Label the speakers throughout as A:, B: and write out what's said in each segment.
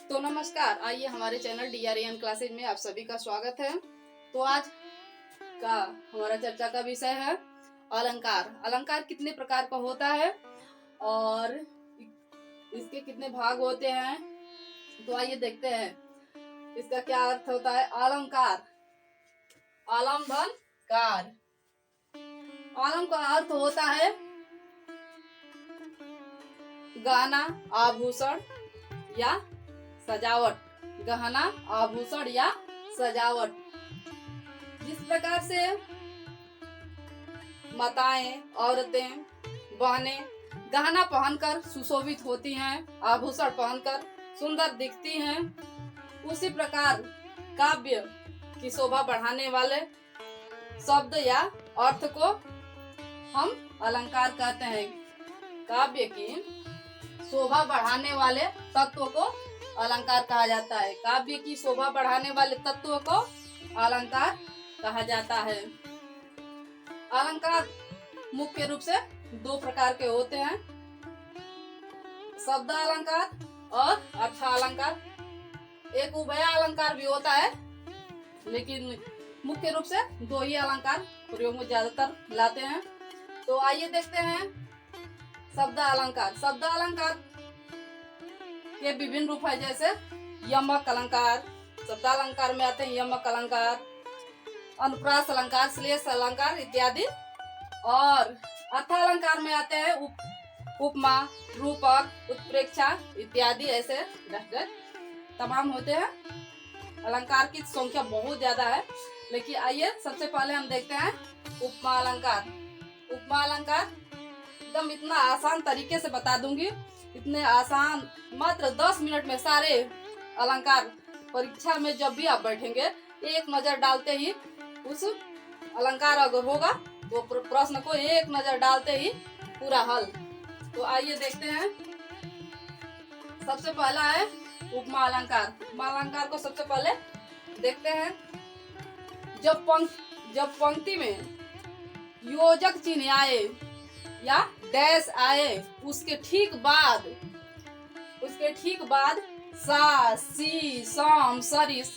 A: तो नमस्कार, आइए हमारे चैनल DRAN क्लासेज में आप सभी का स्वागत है। तो आज का हमारा चर्चा का विषय है अलंकार। अलंकार कितने प्रकार का होता है और इसके कितने भाग होते हैं, तो आइए देखते हैं इसका क्या अर्थ होता है। अलंकार, आलम धन कार। आलम का अर्थ होता है गहना, आभूषण या सजावट। गहना, आभूषण या सजावट। जिस प्रकार से माताएं, औरतें, बहनें गहना पहनकर सुशोभित होती हैं, आभूषण पहनकर सुंदर दिखती हैं, उसी प्रकार काव्य की शोभा बढ़ाने वाले शब्द या अर्थ को हम अलंकार कहते हैं। काव्य की शोभा बढ़ाने वाले तत्वों को अलंकार कहा जाता है। काव्य की शोभा बढ़ाने वाले तत्वों को अलंकार कहा जाता है। अलंकार मुख्य रूप से दो प्रकार के होते हैं, शब्द अलंकार और अर्थ अलंकार। एक उभय अलंकार भी होता है, लेकिन मुख्य रूप से दो ही अलंकार प्रयोग में ज्यादातर लाते हैं। तो आइए देखते हैं शब्द अलंकार। शब्द अलंकार के विभिन्न रूप है, जैसे यमक अलंकार। शब्द अलंकार में आते हैं यमक अलंकार, अनुप्रास अलंकार, श्लेष अलंकार इत्यादि। और अर्थ अलंकार में आते हैं उपमा, रूपक, उत्प्रेक्षा इत्यादि। ऐसे तमाम होते हैं। अलंकार की संख्या बहुत ज्यादा है, लेकिन आइए सबसे पहले हम देखते हैं उपमा अलंकार। उपमा अलंकार एकदम इतना आसान तरीके से बता दूंगी, इतने आसान, मात्र 10 मिनट में सारे अलंकार। परीक्षा में जब भी आप बैठेंगे, एक नजर डालते ही उस अलंकार अगर होगा तो प्रश्न को एक नजर डालते ही पूरा हल। तो आइए देखते हैं। सबसे पहला है उपमा अलंकार। उपमा अलंकार को सबसे पहले देखते हैं। जब पंक्ति में योजक चिन्ह आए या डैश आए, उसके ठीक बाद सा, सी, सम, सरिस,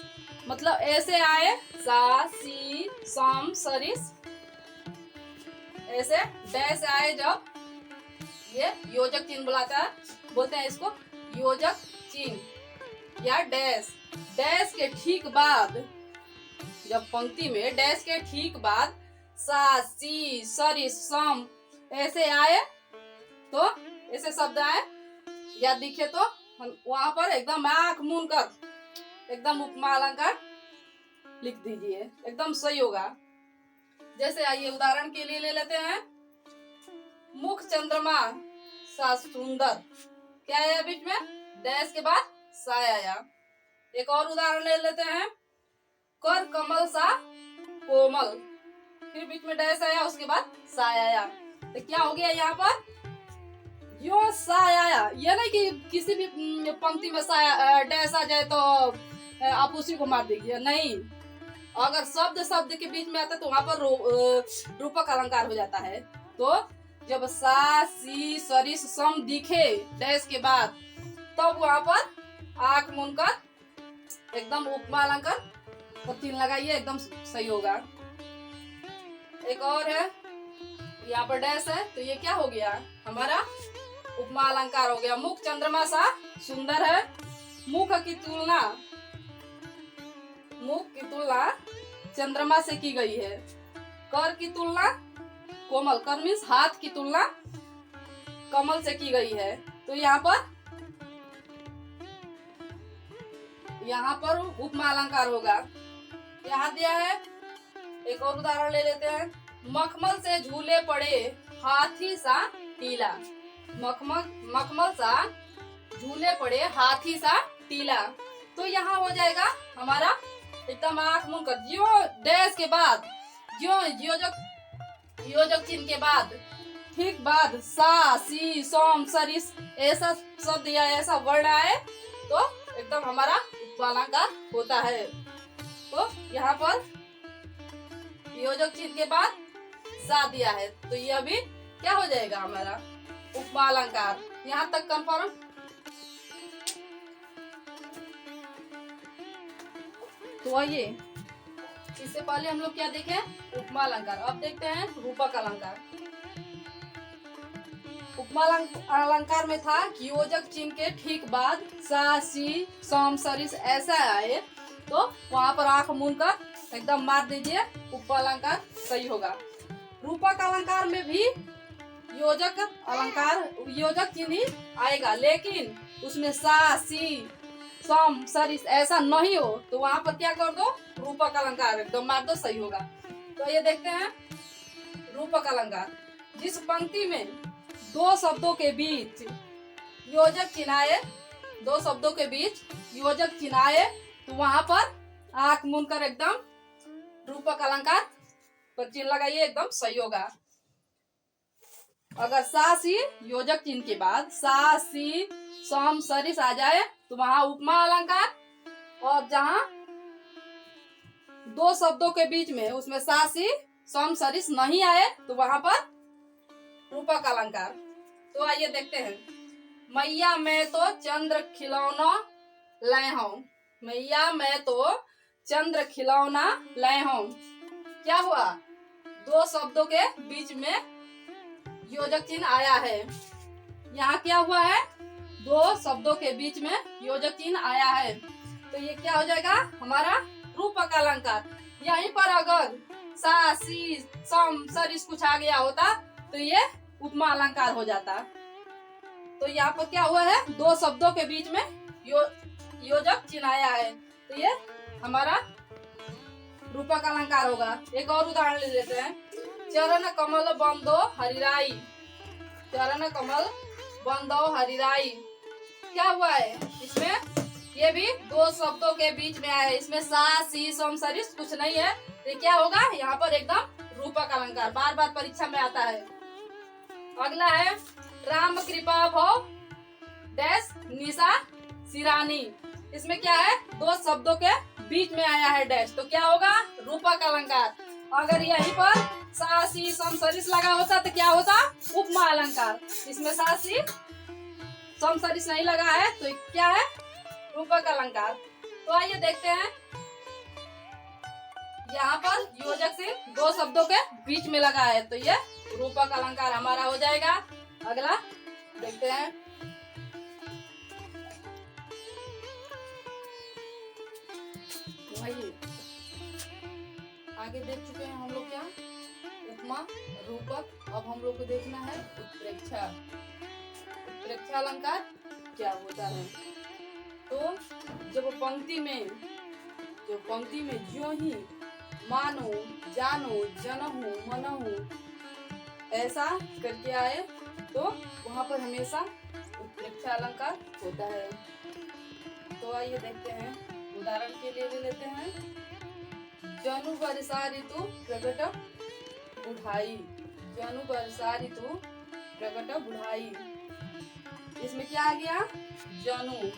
A: मतलब ऐसे आए सा, सी, सम, सरिस, ऐसे डैश आए, जब ये योजक चिन्ह बोलते हैं इसको योजक चिन्ह या डैश। डैश के ठीक बाद, जब पंक्ति में डैश के ठीक बाद सा, सी, सरिस, सम ऐसे आए, तो ऐसे शब्द आए या दिखे, तो वहां पर एकदम आंख मूंद कर एकदम उपमा अलंकार लिख दीजिए, एकदम सही होगा। जैसे आइए उदाहरण के लिए ले लेते हैं। मुख चंद्रमा सा सुंदर, क्या आया बीच में? डैश के बाद सा आया। एक और उदाहरण ले लेते हैं। कर कमल सा कोमल, फिर बीच में डैश आया, उसके बाद सा आया। तो क्या हो गया यहाँ पर? यो सा आया, ये नहीं कि किसी भी पंक्ति में सा डैश आ जाए तो आप उसी को मार दीजिए, नहीं। अगर शब्द के बीच में आता है तो वहां पर रूपक अलंकार हो जाता है। तो जब सा, सी, सरिस, सम दिखे डैश के बाद, तब वहां पर आंख मूंद कर एकदम उपमा अलंकार को चिन्ह लगाइए, एकदम सही होगा। एक और है, यहाँ पर डैश है, तो ये क्या हो गया? हमारा उपमा अलंकार हो गया। मुख चंद्रमा सा सुंदर है, मुख की तुलना चंद्रमा से की गई है। कर की तुलना कोमल, कर मीन्स हाथ की तुलना कमल से की गई है। तो यहाँ पर उपमा अलंकार होगा। यहाँ दिया है, एक और उदाहरण ले लेते हैं। मखमल से झूले पड़े हाथी सा टीला। मखमल सा झूले पड़े हाथी सा टीला, तो यहाँ हो जाएगा हमारा एकदम आंख मूंद कर, जो डैश के बाद, जो योजक चिन्ह के बाद ठीक बाद सा, सी, सम, सरिस ऐसा शब्द या ऐसा वर्ण आए, तो एकदम हमारा उपमा अलंकार होता है। तो यहाँ पर योजक चिन्ह के बाद सा दिया है, तो यह भी क्या हो जाएगा? हमारा उपमा अलंकार। यहाँ तक कंफर्म? तो आइए, इससे पहले हम लोग क्या देखे? उपमा अलंकार। अब देखते हैं रूपक अलंकार। उपमा अलंकार में था कि योजक चिन्ह के ठीक बाद सा, सी, सम, सरिस ऐसा आए तो वहां पर आंख मूंद कर एकदम मार दीजिए, उपमा अलंकार सही होगा। रूपक अलंकार में भी योजक चिन्ह ही आएगा, लेकिन उसमें सा, सी, सम, सरिस ऐसा नहीं हो तो वहां पर क्या कर दो? रूपक अलंकार एकदम मार दो, सही होगा। तो ये देखते हैं रूपक अलंकार। जिस पंक्ति में दो शब्दों के बीच योजक चिन्ह आए, दो शब्दों के बीच योजक चिन्ह आए तो वहां पर आंख मूंद कर एकदम रूपक अलंकार पर चिन्ह लगाइए, एकदम सही होगा। अगर सा, सी योजक चिन्ह के बाद सा, सी, सम, सरिस आ जाए तो वहां उपमा अलंकार, और जहां दो शब्दों के बीच में उसमें सा, सी, सम, सरिस नहीं आए तो वहां पर रूपक अलंकार। तो आइए देखते हैं। मैया मैं तो चंद्र खिलौना लाए हूं। मैया मैं तो चंद्र खिलौना लाए हूं। क्या हुआ? दो शब्दों के बीच में योजक चिन्ह आया है। यहाँ क्या हुआ है? दो शब्दों के बीच में योजक चिन्ह आया है, तो ये क्या हो जाएगा? हमारा रूपक अलंकार। यहीं पर अगर सा, सी, सम, सरिस कुछ आ गया होता तो ये उपमा अलंकार हो जाता। तो यहाँ पर क्या हुआ है? दो शब्दों के बीच में योजक चिन्ह आया है, तो ये हमारा रूपक अलंकार होगा। एक और उदाहरण ले लेते हैं। चरण कमल बंदो हरिराई। चरण कमल बंदो हरिराई, क्या हुआ है? इसमें ये भी दो शब्दों के बीच में आया है। इसमें सा, सी, सम, सरिस कुछ नहीं है, तो क्या होगा? यहाँ पर एकदम रूपक अलंकार। बार बार परीक्षा में आता है। अगला है राम कृपा भव डैश निशा सिरानी। इसमें क्या है? दो शब्दों के बीच में आया है डैश, तो क्या होगा? रूपक अलंकार। अगर यहीं पर सा, सी, सम, सरिस लगा होता तो क्या होता? उपमा अलंकार। इसमें सा, सी, सम, सरिस नहीं लगा है तो क्या है? रूपक अलंकार। तो आइए देखते हैं। यहाँ पर योजक चिन्ह दो शब्दों के बीच में लगा है, तो ये रूपक अलंकार हमारा हो जाएगा। अगला देखते हैं। आगे देख चुके हैं हम लोग क्या? उपमा, रूपक। अब हम लोग को देखना है उत्प्रेक्षा। उत्प्रेक्षा अलंकार क्या होता है? तो जब पंक्ति में ज्यों ही मानो, जानो, जनहु, मनहु ऐसा करके आए तो वहां पर हमेशा उत्प्रेक्षा अलंकार होता है। तो आइए देखते हैं। उदाहरण के लिए ले लेते हैं। जनु वर्षा ऋतु प्रकट बुढ़ाई। जनु वर्षा ऋतु प्रकट बुढ़ाई। इसमें क्या आ गया? जनु।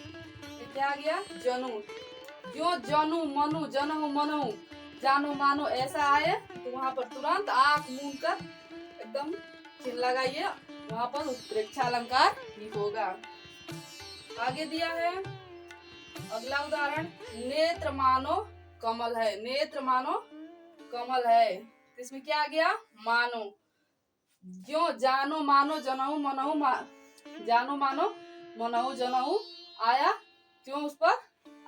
A: क्या आ गया? जनु। जो जनु, मनु, जनहु, मनहु, जानो, मानो ऐसा आए तो वहां पर तुरंत आंख मूंद कर एकदम चिन्ह लगाइए, वहां पर उत्प्रेक्षा अलंकार ही होगा। आगे दिया है अगला उदाहरण। नेत्र मानो कमल है। नेत्र मानो कमल है, तो इसमें क्या आ गया? मानो। जो जानो, मानो, जनहु, मनहु, जानो, मानो, मनहु, जनहु आया क्यों? उस पर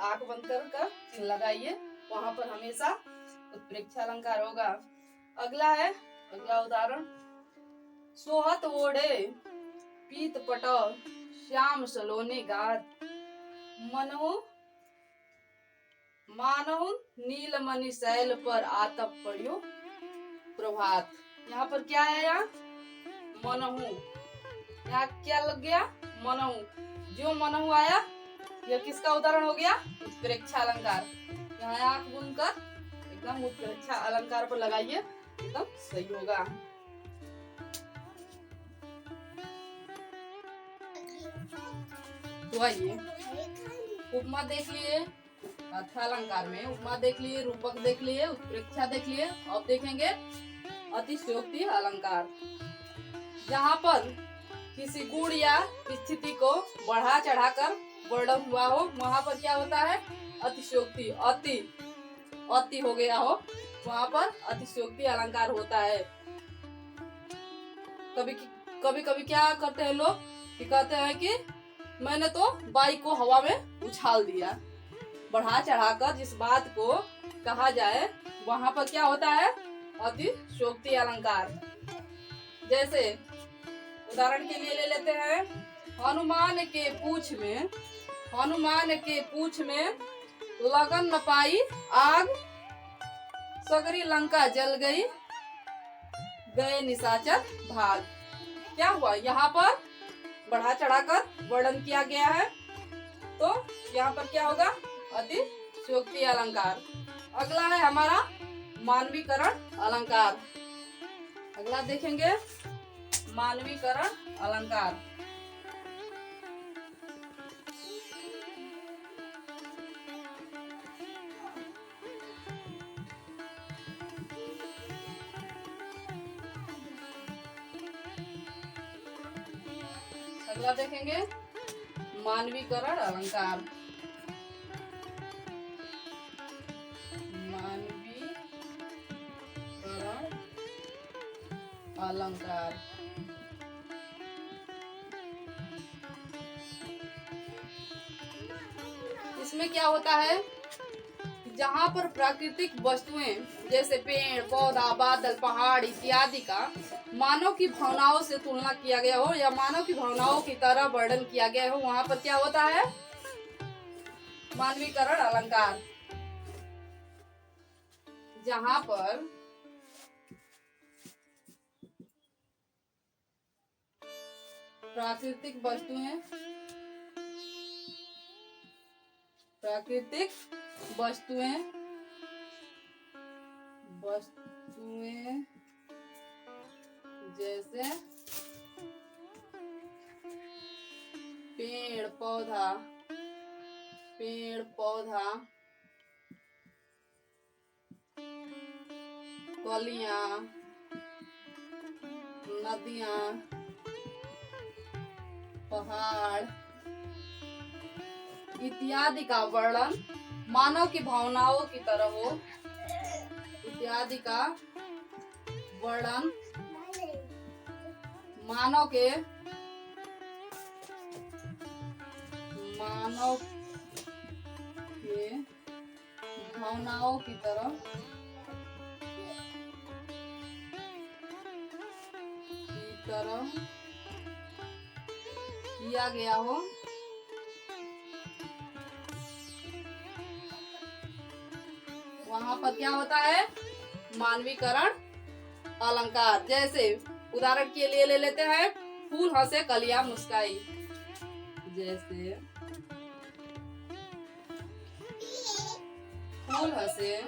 A: आंख बंद कर चिन्ह लगाइए, वहां पर हमेशा उत्प्रेक्षा अलंकार होगा। अगला है, अगला उदाहरण। सोहत ओढ़े पीत पट श्याम सलोने गात। मनहु मानव नीलमणि शैल पर आतप पड़ियो प्रभात। यहाँ पर क्या आया? मनहु। यहाँ क्या लग गया? मनहु। जो मनहु आया यह किसका उदाहरण हो गया? उत्प्रेक्षा अलंकार। यहाँ आंख बंद कर एकदम उत्प्रेक्षा अलंकार पर लगाइए, एकदम सही होगा। तो आइए उपमा देख लिए, अर्थालंकार में उपमा देख लिए, रूपक देख लिए, उत्प्रेक्षा देख लिए। अब देखेंगे अतिशयोक्ति अलंकार। जहाँ पर किसी गुण या स्थिति को बढ़ा चढ़ाकर वर्णन हुआ हो वहां पर क्या होता है? अतिशयोक्ति। अति अति हो गया हो, वहां पर अतिशयोक्ति अलंकार होता है। कभी कभी कभी क्या करते हैं लोग कि कहते हैं कि मैंने तो बाइक को हवा में उछाल दिया। बढ़ा चढ़ाकर जिस बात को कहा जाए वहां पर क्या होता है, अतिशयोक्ति अलंकार। जैसे उदाहरण के लिए ले लेते हैं, हनुमान के पूछ में लगन न पाई आग, सगरी लंका जल गई, गए निशाचर भाग। क्या हुआ, यहाँ पर बढ़ा चढ़ाकर वर्णन किया गया है, तो यहाँ पर क्या होगा, अतिशयोक्ति अलंकार। अगला है हमारा मानवीकरण अलंकार। अगला देखेंगे मानवीकरण अलंकार। अगला देखेंगे मानवीकरण अलंकार। मानवीकरण अलंकार। इसमें क्या होता है, जहाँ पर प्राकृतिक वस्तुएं जैसे पेड़ पौधा बादल पहाड़ इत्यादि का मानव की भावनाओं से तुलना किया गया हो या मानव की भावनाओं की तरह वर्णन किया गया हो, वहां पर क्या होता है, मानवीकरण अलंकार। जहाँ पर प्राकृतिक वस्तुएं जैसे पेड़ पौधा कलियां, नदियां, पहाड़ इत्यादि का वर्णन मानव की भावनाओं की तरह हो, इत्यादि का वर्णन मानव के भावनाओं की तरह किया गया हो, वहां पर क्या होता है, मानवीकरण अलंकार। जैसे उदाहरण के लिए ले लेते हैं, फूल हंसे कलियां मुस्काई। जैसे फूल हंसे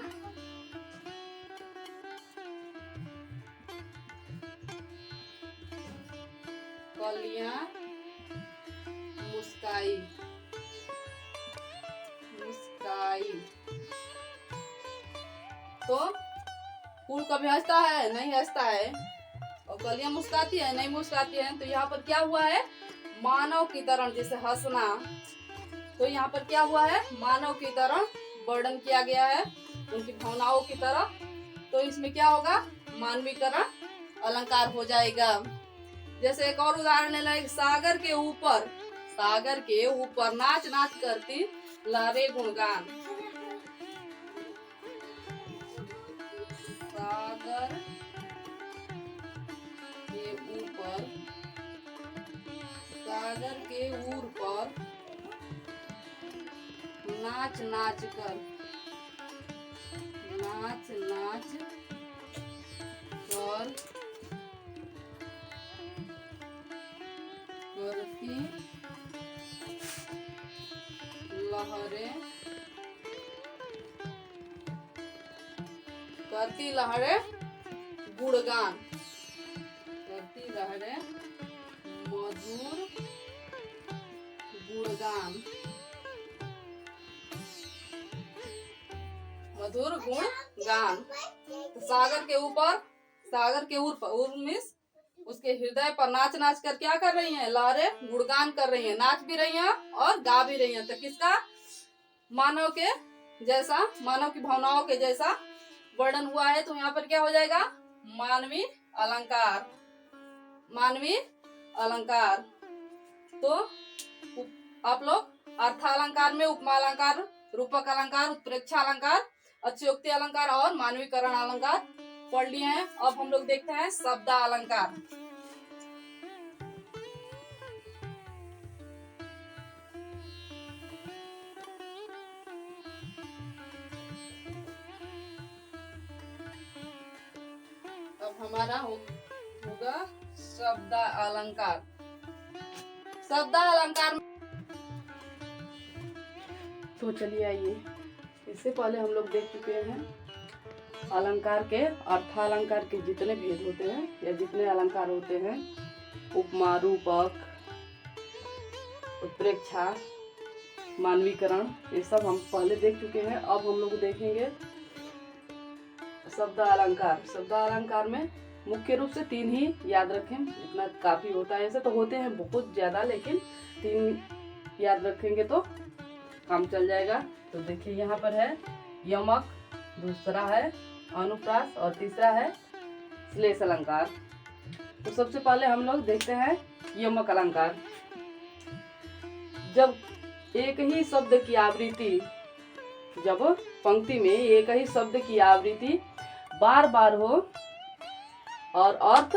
A: कलियां मुस्काई। तो फूल कभी हंसता है, नहीं हंसता है, और कलियां मुस्काती है, नहीं मुस्काती है। तो यहाँ पर क्या हुआ है, मानव की तरह, जैसे हंसना, तो यहाँ पर क्या हुआ है, मानव की तरह वर्णन किया गया है, उनकी भावनाओं की तरह। तो इसमें क्या होगा, मानवीकरण अलंकार हो जाएगा। जैसे एक और उदाहरण ले लें, सागर के ऊपर नाच नाच करती लहरे गुणगान। सागर के ऊपर नाच नाच कर करती लहरें गुणगान, मधुर गुणगान। तो सागर के ऊपर मीन्स उसके हृदय पर नाच नाच कर क्या कर रही हैं, लहरें गुणगान कर रही हैं, नाच भी रही हैं और गा भी रही हैं। तो किसका, मानव के जैसा, मानव की भावनाओं के जैसा वर्णन हुआ है, तो यहाँ पर क्या हो जाएगा, मानवीय अलंकार। मानवीय अलंकार। तो आप लोग अर्थालंकार में उपमा अलंकार, रूपक अलंकार, उत्प्रेक्षा अलंकार, अतिशयोक्ति अलंकार और मानवीकरण अलंकार पढ़ लिए हैं। अब हम लोग देखते हैं शब्द अलंकार। अब हमारा होगा शब्द अलंकार। शब्द अलंकार, तो चलिए आइए, इससे पहले हम लोग देख चुके हैं अलंकार के, अर्थालंकार के जितने भेद होते हैं या जितने अलंकार होते हैं, उपमा, रूपक, उत्प्रेक्षा, मानवीकरण, ये सब हम पहले देख चुके हैं। अब हम लोग देखेंगे शब्द अलंकार। शब्द अलंकार में मुख्य रूप से 3 ही याद रखें, इतना काफी होता है। ऐसे तो होते हैं बहुत ज्यादा, लेकिन 3 याद रखेंगे तो काम चल जाएगा। तो देखिए यहाँ पर है यमक, दूसरा है अनुप्रास और तीसरा है श्लेष अलंकार। तो सबसे पहले हम लोग देखते हैं यमक अलंकार। जब एक ही शब्द की आवृत्ति, जब पंक्ति में एक ही शब्द की आवृत्ति बार बार हो और अर्थ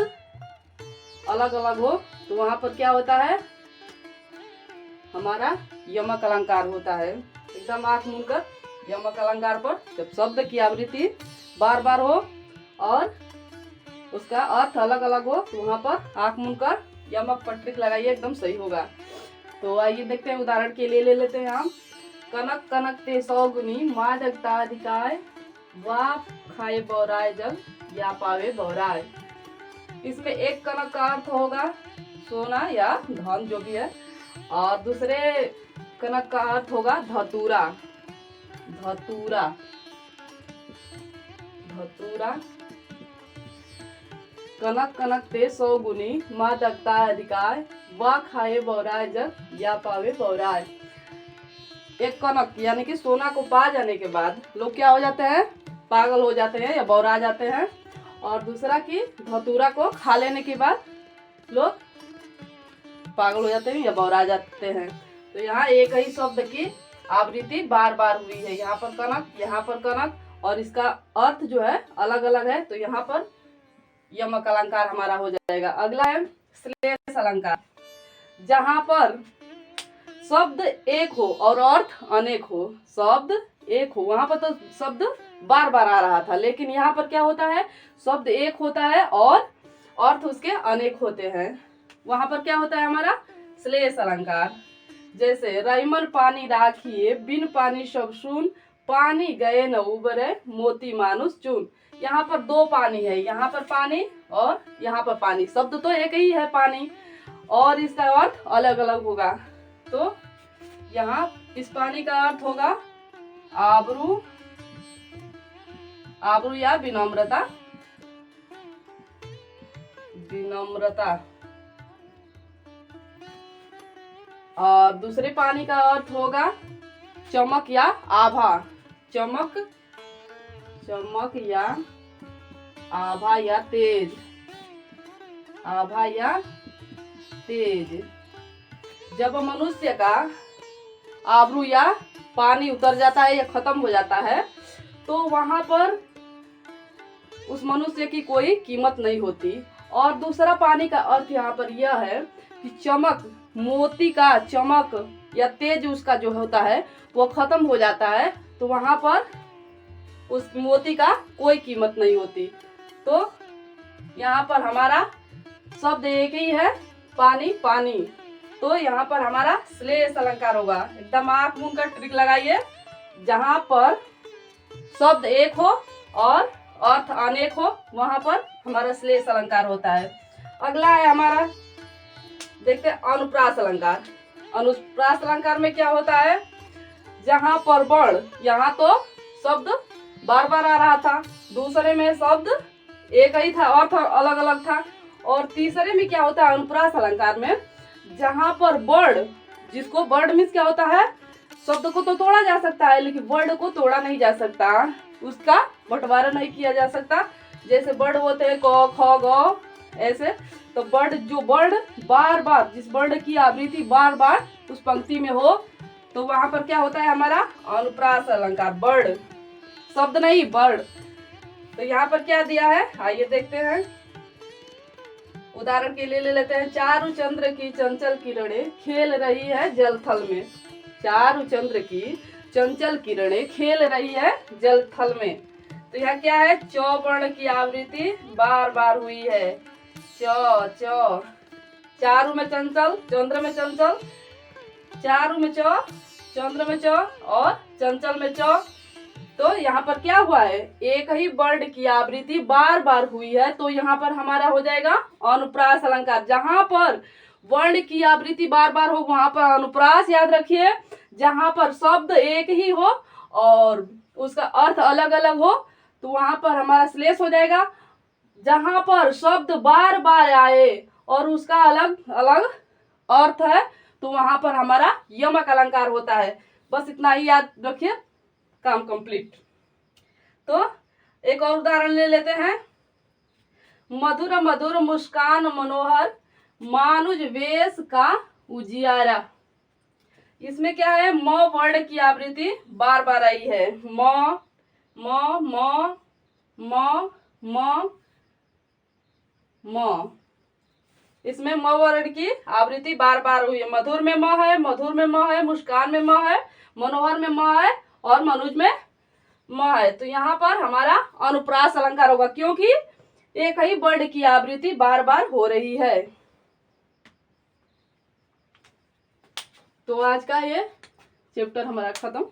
A: अलग अलग हो, तो वहां पर क्या होता है, हमारा यमक अलंकार होता है। एकदम आंख मूंद कर यमक अलंकार पर, जब शब्द की आवृत्ति बार बार हो और उसका अर्थ अलग अलग हो, तो वहां पर आंख मूंद कर यमक पर टिक लगाइए, एकदम सही होगा। तो आइए देखते हैं, उदाहरण के लिए ले लेते हैं हम। कनक कनक ते सौगुनी, माँ जगता अधिकाय, वाह खाए बौराय जग, या पावे बौराय। इसमें एक कनक का अर्थ होगा सोना या धन, जो भी है, और दूसरे कनक का अर्थ होगा धतूरा। धतूरा, धतूरा। कनक कनक ते सौगुनी, माँ जगता अधिकाय, वाह खाए बौराय जग, या पावे बौराय। एक कनक यानी कि सोना को पा जाने के बाद लोग क्या हो जाते हैं, पागल हो जाते हैं या बौरा जाते हैं। और दूसरा की धतूरा को खा लेने के बाद लोग पागल हो जाते हैं या बौरा जाते हैं। तो यहाँ एक ही शब्द की आवृत्ति बार बार हुई है, यहाँ पर कनक, यहाँ पर कनक, और इसका अर्थ जो है अलग अलग है, तो यहाँ पर यमक अलंकार हमारा हो जाएगा। अगला है श्लेष अलंकार। जहाँ पर शब्द एक हो और अर्थ अनेक हो, शब्द एक हो, वहां पर तो शब्द बार बार आ रहा था, लेकिन यहाँ पर क्या होता है, शब्द एक होता है और अर्थ उसके अनेक होते हैं। वहां पर क्या होता है हमारा श्लेष अलंकार। जैसे रईमल पानी राखिए, बिन पानी सब सुन, पानी गए न उबरे, मोती मानुष चुन। यहाँ पर 2 पानी है, यहाँ पर पानी और यहाँ पर पानी, शब्द तो एक ही है पानी, और इसका अर्थ अलग अलग होगा। तो यहाँ इस पानी का अर्थ होगा आबरू, आबरू या विनम्रता, विनम्रता। और दूसरे पानी का अर्थ होगा चमक या आभा, चमक, चमक या आभा या तेज, आभा या तेज। जब मनुष्य का आबरू या पानी उतर जाता है या खत्म हो जाता है, तो वहां पर उस मनुष्य की कोई कीमत नहीं होती। और दूसरा पानी का अर्थ यहाँ पर यह है कि चमक, मोती का चमक या तेज उसका जो होता है वो खत्म हो जाता है, तो वहां पर उस मोती का कोई कीमत नहीं होती। तो यहाँ पर हमारा शब्द एक ही है, पानी पानी। तो यहाँ पर हमारा श्लेष अलंकार होगा। एकदम आंख मूंद कर ट्रिक लगाइए, जहाँ पर शब्द एक हो और अर्थ अनेक हो, वहां पर हमारा श्लेष अलंकार होता है। अगला है हमारा, देखते हैं अनुप्रास अलंकार। अनुप्रास अलंकार में क्या होता है, जहाँ पर वर्ण, यहाँ तो शब्द बार बार आ रहा था, दूसरे में शब्द एक ही था, अर्थ अलग अलग था, और तीसरे में क्या होता है अनुप्रास अलंकार में, जहाँ पर वर्ण, जिसको वर्ण मीन्स क्या होता है, शब्द को तो तोड़ा जा सकता है लेकिन वर्ड को तोड़ा नहीं जा सकता, उसका बंटवारा नहीं किया जा सकता। जैसे वर्ड होते हैं क ख ग ऐसे, तो वर्ड जो वर्ड बार बार, जिस वर्ड की आवृत्ति बार बार उस पंक्ति में हो तो वहां पर क्या होता है हमारा अनुप्रास अलंकार। वर्ड, शब्द नहीं, वर्ड। तो यहाँ पर क्या दिया है आइए देखते हैं। उदाहरण के लिए ले लेते हैं, चारु चंद्र की चंचल किरणें खेल रही है जल थल में। चारु चंद्र की चंचल किरणें खेल रही है जल थल में। तो यहाँ क्या है, च वर्ण की आवृत्ति बार बार हुई है। च, चारु में चंचल, चंद्र में चंचल, चारु में च, चंद्र में च और चंचल में च। तो यहाँ पर क्या हुआ है, एक ही वर्ड की आवृत्ति बार बार हुई है, तो यहाँ पर हमारा हो जाएगा अनुप्रास अलंकार। जहां पर वर्ण की आवृत्ति बार बार हो वहां पर अनुप्रास याद रखिए। जहां पर शब्द एक ही हो और उसका अर्थ अलग अलग हो तो वहां पर हमारा श्लेष हो जाएगा। जहां पर शब्द बार बार आए और उसका अलग अलग अर्थ है तो वहां पर हमारा यमक अलंकार होता है। बस इतना ही याद रखिए, काम कंप्लीट। तो एक और उदाहरण ले लेते हैं। मधुर मधुर मुस्कान मनोहर मानुज वेश का उजियारा। इसमें क्या है, म वर्ड की आवृत्ति बार बार आई है। म म म म म म, इसमें म वर्ड की आवृत्ति बार बार हुई है। मधुर में म है, मधुर में म है, मुस्कान में म है, मनोहर में म है और मनुज में म है। तो यहाँ पर हमारा अनुप्रास अलंकार होगा क्योंकि एक ही वर्ड की आवृत्ति बार बार हो रही है। तो आज का ये चैप्टर हमारा खत्म।